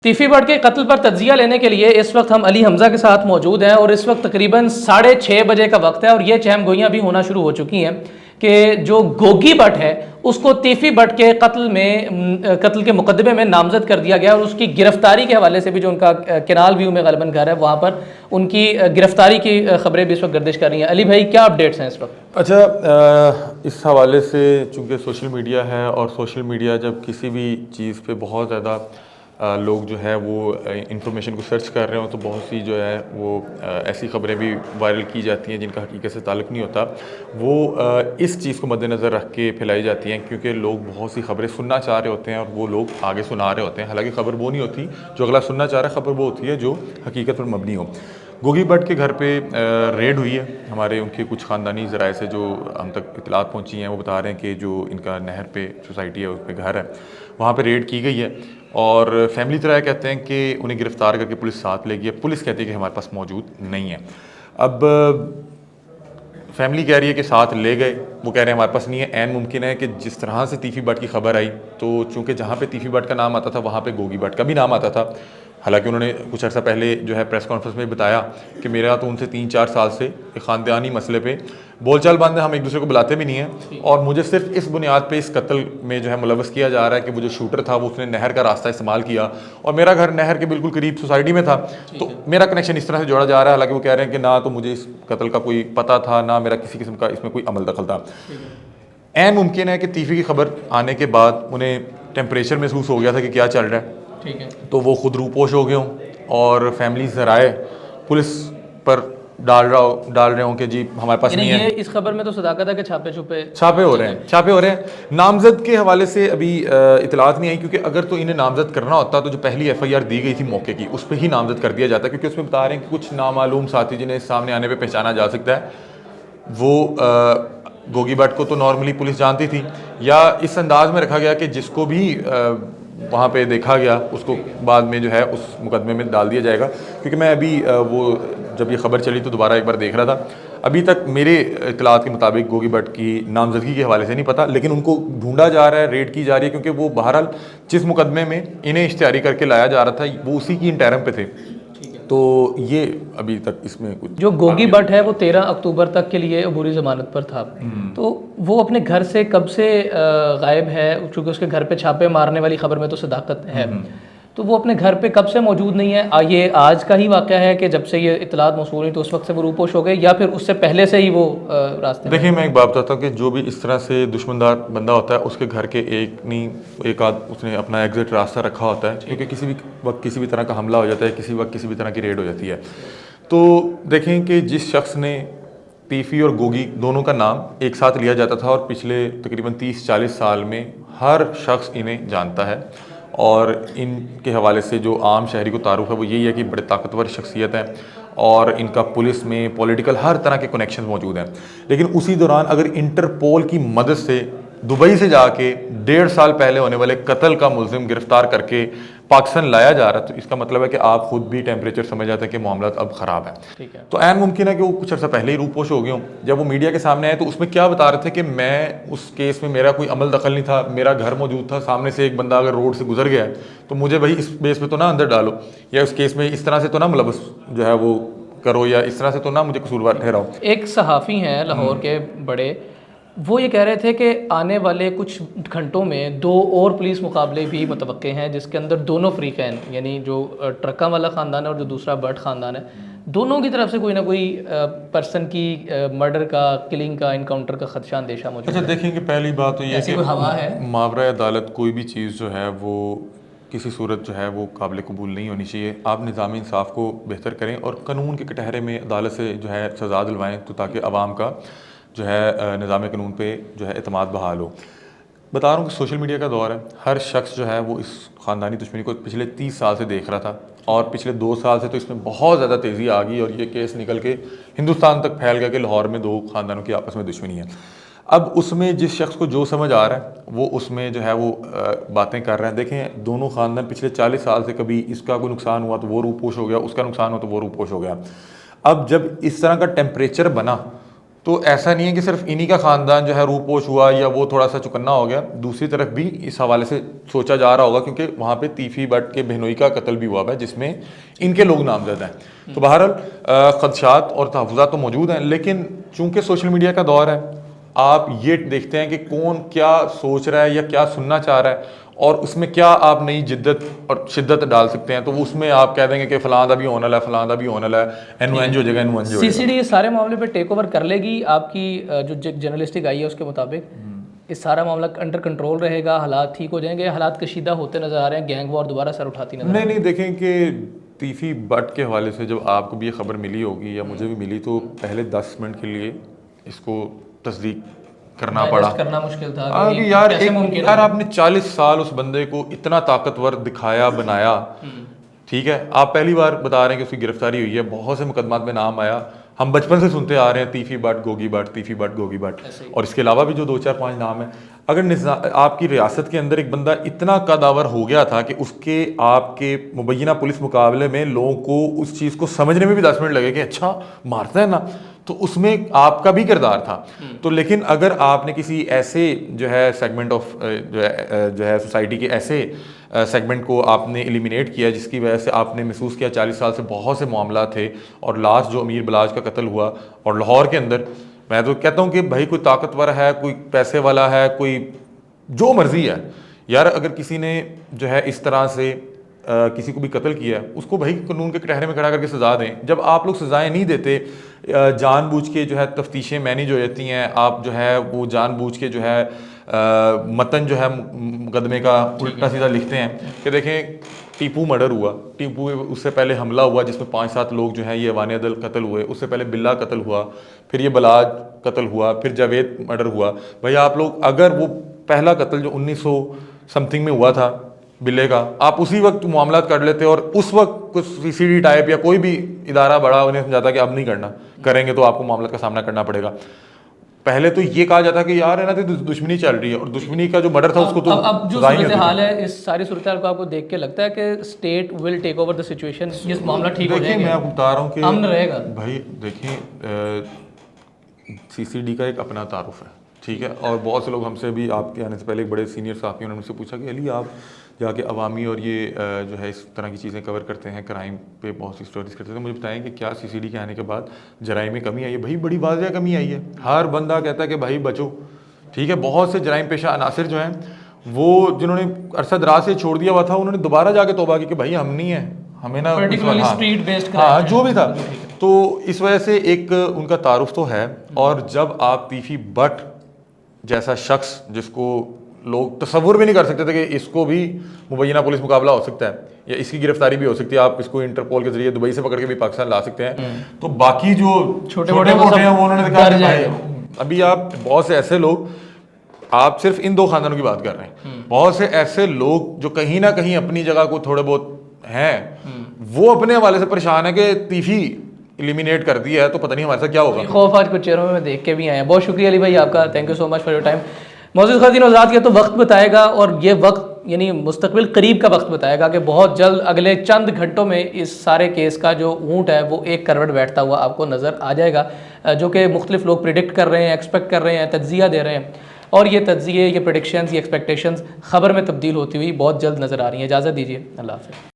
तीफी but के कत्ल पर तज्जिया लेने के लिए इस वक्त हम अली हमजा के साथ मौजूद हैं और इस वक्त तकरीबन 6:30 का वक्त है और ये चहम गोइयाँ भी होना शुरू हो चुकी हैं कि जो गोगी बट है उसको तीफी बट के कत्ल के मुकदमे में नामजद कर दिया गया और उसकी गिरफ्तारी के हवाले से भी जो उनका केनाल व्यू में गलबन घर है वहाँ पर उनकी गिरफ्तारी की खबरें भी इस वक्त गर्दिश कर रही हैं। अली भाई, क्या अपडेट्स हैं इस वक्त? अच्छा, इस हवाले से चूँकि सोशल मीडिया है और सोशल मीडिया जब किसी भी चीज़ पे बहुत ज़्यादा लोग जो है वो इंफॉर्मेशन को सर्च कर रहे हो तो बहुत सी जो है वो ऐसी ख़बरें भी वायरल की जाती हैं जिनका हकीकत से ताल्लुक़ नहीं होता। वो इस चीज़ को मद्देनज़र रख के फैलाई जाती हैं क्योंकि लोग बहुत सी ख़बरें सुनना चाह रहे होते हैं और वो लोग आगे सुना रहे होते हैं। हालांकि ख़बर वो नहीं होती जो अगला सुनना चाह रहा है, ख़बर वो होती है जो हकीकत पर मबनी हो। गोगी बट के घर पे रेड हुई है। हमारे उनके कुछ ख़ानदानी ज़राए से जो हम तक इतलात पहुँची हैं वो बता रहे हैं कि जो इनका नहर पे सोसाइटी है उस पे घर है, वहाँ पे रेड की गई है और फैमिली ज़राए कहते हैं कि उन्हें गिरफ़्तार करके पुलिस साथ ले गई है। पुलिस कहती है कि हमारे पास मौजूद नहीं है। अब फैमिली कह रही है कि साथ ले गए, वो कह रहे हैं हमारे पास नहीं है। ऐन मुमकिन है कि जिस तरह से तीफ़ी बट की खबर आई तो चूँकि जहाँ पे तीफ़ी बट का नाम आता था वहाँ पे गोगी बट का भी नाम आता था। हालांकि उन्होंने कुछ अर्सा पहले जो है प्रेस कॉन्फ्रेंस में बताया कि मेरा तो उनसे 3-4 साल से एक ख़ानदानी मसले पे बोलचाल बंद है, हम एक दूसरे को बुलाते भी नहीं हैं और मुझे सिर्फ इस बुनियाद पे इस कत्ल में जो है मुलव्वस किया जा रहा है कि वो जो शूटर था वो उसने नहर का रास्ता इस्तेमाल किया और मेरा घर नहर के बिल्कुल करीब सोसाइटी में था, तो मेरा कनेक्शन इस तरह से जोड़ा जा रहा है। हालांकि वो कह रहे हैं कि ना तो मुझे इस कत्ल का कोई पता था, ना मेरा किसी किस्म का इसमें कोई अमल दखल था। ऐन मुमकिन है कि तीफ़ी की खबर आने के बाद उन्हें टेम्परेचर महसूस हो गया था कि क्या चल रहा है, ठीक है, तो वो खुद रूपोश हो गए हों और फैमिली ज़राए पुलिस पर डाल रहे हों कि जी हमारे पास नहीं है। इस खबर में तो सदाकत है कि छापे हो रहे हैं। नामजद के हवाले से अभी इतलात नहीं आई क्योंकि अगर तो इन्हें नामजद करना होता तो जो पहली FIR दी गई थी मौके की उस पर ही नामजद कर दिया जाता, क्योंकि उसमें बता रहे हैं कि कुछ नामालूम साथी जिन्हें सामने आने पर पहचाना जा सकता है वो गोगी बट को तो नॉर्मली पुलिस जानती थी, या इस अंदाज में रखा गया कि जिसको भी वहाँ पे देखा गया उसको बाद में जो है उस मुकदमे में डाल दिया जाएगा। क्योंकि मैं अभी वो जब ये खबर चली तो दोबारा एक बार देख रहा था, अभी तक मेरे इत्तलात के मुताबिक गोगी बट की नामजदगी के हवाले से नहीं पता, लेकिन उनको ढूंढा जा रहा है, रेड की जा रही है, क्योंकि वो बहरहाल जिस मुकदमे में इन्हें इश्तिहारी करके लाया जा रहा था वो उसी की इंटरम पे थे, तो ये अभी तक इसमें कुछ। जो गोगी बट है वो 13 अक्टूबर तक के लिए अबूरी ज़मानत पर था, तो वो अपने घर से कब से गायब है? चूँकि उसके घर पे छापे मारने वाली खबर में तो सदाकत है, तो वो अपने घर पे कब से मौजूद नहीं है? ये आज का ही वाक़या है कि जब से ये इतलात मौसूल हुई तो उस वक्त से वो रूपोश हो गए, या फिर उससे पहले से ही वो रास्ते? देखिए, मैं एक बात बताता हूँ कि जो भी इस तरह से दुश्मनदार बंदा होता है उसके घर के एक आध उसने अपना एग्जिट रास्ता रखा होता है, क्योंकि किसी भी वक्त किसी भी तरह का हमला हो जाता है, किसी वक्त किसी भी तरह की रेड हो जाती है। तो देखें कि जिस शख्स ने तीफ़ी और गोगी दोनों का नाम एक साथ लिया जाता था और पिछले तकरीबन 30-40 साल में हर शख्स इन्हें जानता है और इनके हवाले से जो आम शहरी को तारुफ है वो यही है कि बड़े ताकतवर शख्सियत हैं और इनका पुलिस में पॉलिटिकल हर तरह के कनेक्शन मौजूद हैं। लेकिन उसी दौरान अगर इंटरपोल की मदद से दुबई से जाके 1.5 साल पहले होने वाले कत्ल का मुलजिम गिरफ्तार करके पाकिस्तान लाया जा रहा है, तो इसका मतलब है कि आप खुद भी टेम्परेचर समझ जाते हैं कि मामला अब ख़राब है। ठीक है, तो ऐन मुमकिन है कि वो कुछ अर्सा पहले ही रूपोश हो गए हों। जब वो मीडिया के सामने आए तो उसमें क्या बता रहे थे कि मैं उस केस में मेरा कोई अमल दखल नहीं था, मेरा घर मौजूद था, सामने से एक बंदा अगर रोड से गुजर गया है तो मुझे भाई इस बेस पे तो ना अंदर डालो, या उस केस में इस तरह से तो ना मुलव्वस जो है वो करो, या इस तरह से तो ना मुझे कसूरवार ठहराओ। एक सहाफ़ी हैं लाहौर के बड़े, वो ये कह रहे थे कि आने वाले कुछ घंटों में 2 और पुलिस मुकाबले भी मुतवक्के हैं जिसके अंदर दोनों फ़रीक़ैन, यानी जो ट्रक्का वाला ख़ानदान है और जो दूसरा बट ख़ानदान है, दोनों की तरफ से कोई ना कोई पर्सन की मर्डर का, किलिंग का, इनकाउंटर का खदशा अंदेशा मौजूद अच्छा, है। देखेंगे पहली बात तो ये ऐसी कोई हवा है? मावरा अदालत कोई भी चीज़ जो है वो किसी सूरत जो है वो काबिल कबूल नहीं होनी चाहिए। आप निज़ाम इंसाफ को बेहतर करें और कानून के कटहरे में अदालत से जो है सज़ा दिलवाएँ, तो ताकि आवाम का जो है निज़ाम कानून पे जो है एतमाद बहाल हो। बता रहा हूँ कि सोशल मीडिया का दौर है, हर शख्स जो है वो इस ख़ानदानी दुश्मनी को पिछले 30 साल से देख रहा था और पिछले 2 साल से तो इसमें बहुत ज़्यादा तेज़ी आ गई और ये केस निकल के हिंदुस्तान तक फैल गया कि लाहौर में 2 ख़ानदानों की आपस में दुश्मनी है। अब उसमें जिस शख्स को जो समझ आ रहा है वो उसमें जो है वो बातें कर रहे हैं। देखें, दोनों ख़ानदान पिछले 40 साल से कभी इसका कोई नुकसान हुआ तो वो रूपोश हो गया, उसका नुकसान हुआ तो वो रूपोश हो गया। अब जब इस तरह का टेम्परेचर बना तो ऐसा नहीं है कि सिर्फ इन्हीं का ख़ानदान जो है रूपोश हुआ या वो थोड़ा सा चुकन्ना हो गया, दूसरी तरफ भी इस हवाले से सोचा जा रहा होगा, क्योंकि वहाँ पे तीफी बट के बहनोई का कत्ल भी हुआ है जिसमें इनके लोग नामजद हैं। तो बहरहाल खदशात और तहफ़्फ़ुज़ात तो मौजूद हैं, लेकिन चूँकि सोशल मीडिया का दौर है, आप ये देखते हैं कि कौन क्या सोच रहा है या क्या सुनना चाह रहा है, और उसमें क्या आप नई जिद्दत और शिद्दत डाल सकते हैं। तो उसमें आप कह देंगे कि फलां दा भी होने वाला है, फलां दा भी होने वाला है, एनवाइंज हो जाएगा, एनवाइंज हो जाएगा। सीसीडी इस सारे मामले पे टेक ओवर कर लेगी आपकी जो जर्नलिस्टिक आई है उसके मुताबिक इस सारा मामला अंडर कंट्रोल रहेगा, हालात ठीक हो जाएंगे, हालात कशीदा होते नजर आ रहे हैं, गैंग वॉर दोबारा सर उठाती नजर नहीं, देखें कि तीफी बट के हवाले से जब आपको भी ये खबर मिली होगी या मुझे भी मिली, तो पहले 10 मिनट के लिए इसको तस्दीक करना पड़ा, करना मुश्किल था कि यार आपने 40 साल उस बंदे को इतना ताकतवर दिखाया, बनाया, ठीक है, आप पहली बार बता रहे हैं कि उसकी गिरफ्तारी हुई है, बहुत से मुकदमात में नाम आया, हम बचपन से सुनते आ रहे हैं तीफी बट, गोगी बट, तीफी बट, गोगी बट, और इसके अलावा भी जो 2-4-5 नाम है। अगर आपकी रियासत के अंदर एक बंदा इतना कदावर हो गया था कि उसके आपके मुबैना पुलिस मुकाबले में लोगों को उस चीज़ को समझने में भी 10 मिनट लगे कि अच्छा मारता है ना, तो उसमें आपका भी किरदार था। तो लेकिन अगर आपने किसी ऐसे जो है सेगमेंट ऑफ जो है सोसाइटी के ऐसे सेगमेंट को आपने एलिमिनेट किया जिसकी वजह से आपने महसूस किया 40 साल से बहुत से मामला थे, और लास्ट जो अमीर बलाज का कत्ल हुआ, और लाहौर के अंदर मैं तो कहता हूँ कि भाई कोई ताकतवर है, कोई पैसे वाला है, कोई जो मर्जी है यार, अगर किसी ने जो है इस तरह से किसी को भी कत्ल किया है, उसको भाई कानून के कटहरे में खड़ा करके सज़ा दें। जब आप लोग सज़ाएं नहीं देते, जानबूझ के जो है तफ्तीशें मैनेज हो जाती हैं, आप जो है वो जानबूझ के जो है मतन जो है मुकदमे का उल्टा सीधा लिखते हैं कि देखें टीपू मर्डर हुआ, टीपू उससे पहले हमला हुआ जिसमें 5-7 लोग जो हैं ये वानी अदल कत्ल हुए, उससे पहले बिल्ला कत्ल हुआ, फिर ये बलाज कत्ल हुआ, फिर जावेद मर्डर हुआ। भाई आप लोग अगर वो पहला कत्ल जो 1900 समथिंग में हुआ था बिल्ले का, आप उसी वक्त मामला कर लेते और उस वक्त कुछ सीसीडी टाइप या कोई भी इदारा बड़ा उन्हें समझाता कि अब नहीं करना, करेंगे तो आपको मामला का सामना करना पड़ेगा। पहले तो ये कहा जाता कि यार है ना, तो दुश्मनी चल रही है, और दुश्मनी का जो मर्डर था उसको तो अब जो सूरत हाल है, इस सारी सूरत हाल को आपको देख के लगता है कि state will take over the situation, ये मामला ठीक हो जाएगा? देखिए मैं आपको बता रहा हूँ कि अमन रहेगा। भाई देखिए सीसीडी का एक अपना तारुफ है, ठीक है, और बहुत से लोग हमसे भी आपके आने से पहले एक बड़े सीनियर साथी उन्होंने मुझसे पूछा कि अली आप जाके अवामी और ये जो है इस तरह की चीज़ें कवर करते हैं, क्राइम पे बहुत सी स्टोरीज करते थे, मुझे बताएं कि क्या सीसीडी के आने के बाद जराइम में कमी आई है? भाई बड़ी वाज़ेह कमी आई है, हर बंदा कहता है कि भाई बचो, ठीक है। बहुत से जराइम पेशा अनासिर जो हैं वो जिन्होंने अरसा दराज से छोड़ दिया हुआ था, उन्होंने दोबारा जाके तौबा की कि भाई हम नहीं है, हमें ना स्ट्रीट बेस्ड हाँ जो भी था। तो इस वजह से एक उनका तारुफ तो है, और जब आप तीफी बट जैसा शख्स जिसको लोग तसव्वुर भी नहीं कर सकते थे कि इसको भी मुबैना पुलिस मुकाबला हो सकता है या इसकी गिरफ्तारी भी हो सकती है, आप इसको इंटरपोल के जरिए दुबई से पकड़ के भी पाकिस्तान ला सकते हैं, तो बाकी जो छोटे मोटे हैं वो उन्होंने दिखा दिया। अभी आप बहुत से ऐसे लोग, आप सिर्फ इन 2 खानदानों की बात कर रहे हैं, बहुत से ऐसे लोग जो कहीं ना कहीं अपनी जगह को थोड़े बहुत हैं, वो अपने हवाले से परेशान है कि तीफी एलिमिनेट कर दिया है तो पता नहीं हमारे साथ क्या होगा। खौफ आज कुछ चेहरों में देख के भी आए हैं। बहुत शुक्रिया अली भाई आपका, thank you so much for your time. मौजूद खातिन आज़ाद, ये तो वक्त बताएगा, और ये वक्त यानी मुस्तकबिल करीब का वक्त बताएगा कि बहुत जल्द अगले चंद घंटों में इस सारे केस का जो ऊँट है वो एक करवट बैठता हुआ आपको नज़र आ जाएगा, जो कि मुख्तलिफ लोग प्रिडिक्ट कर रहे हैं, एक्सपेक्ट कर रहे हैं, तज्जिया दे रहे हैं, और ये तज्जिए, ये प्रेडिक्शंस, ये एक्सपेक्टेशंस खबर में तब्दील होती हुई बहुत जल्द नज़र आ रही हैं। इजाज़त दीजिए, अल्लाह हाफ़िज़।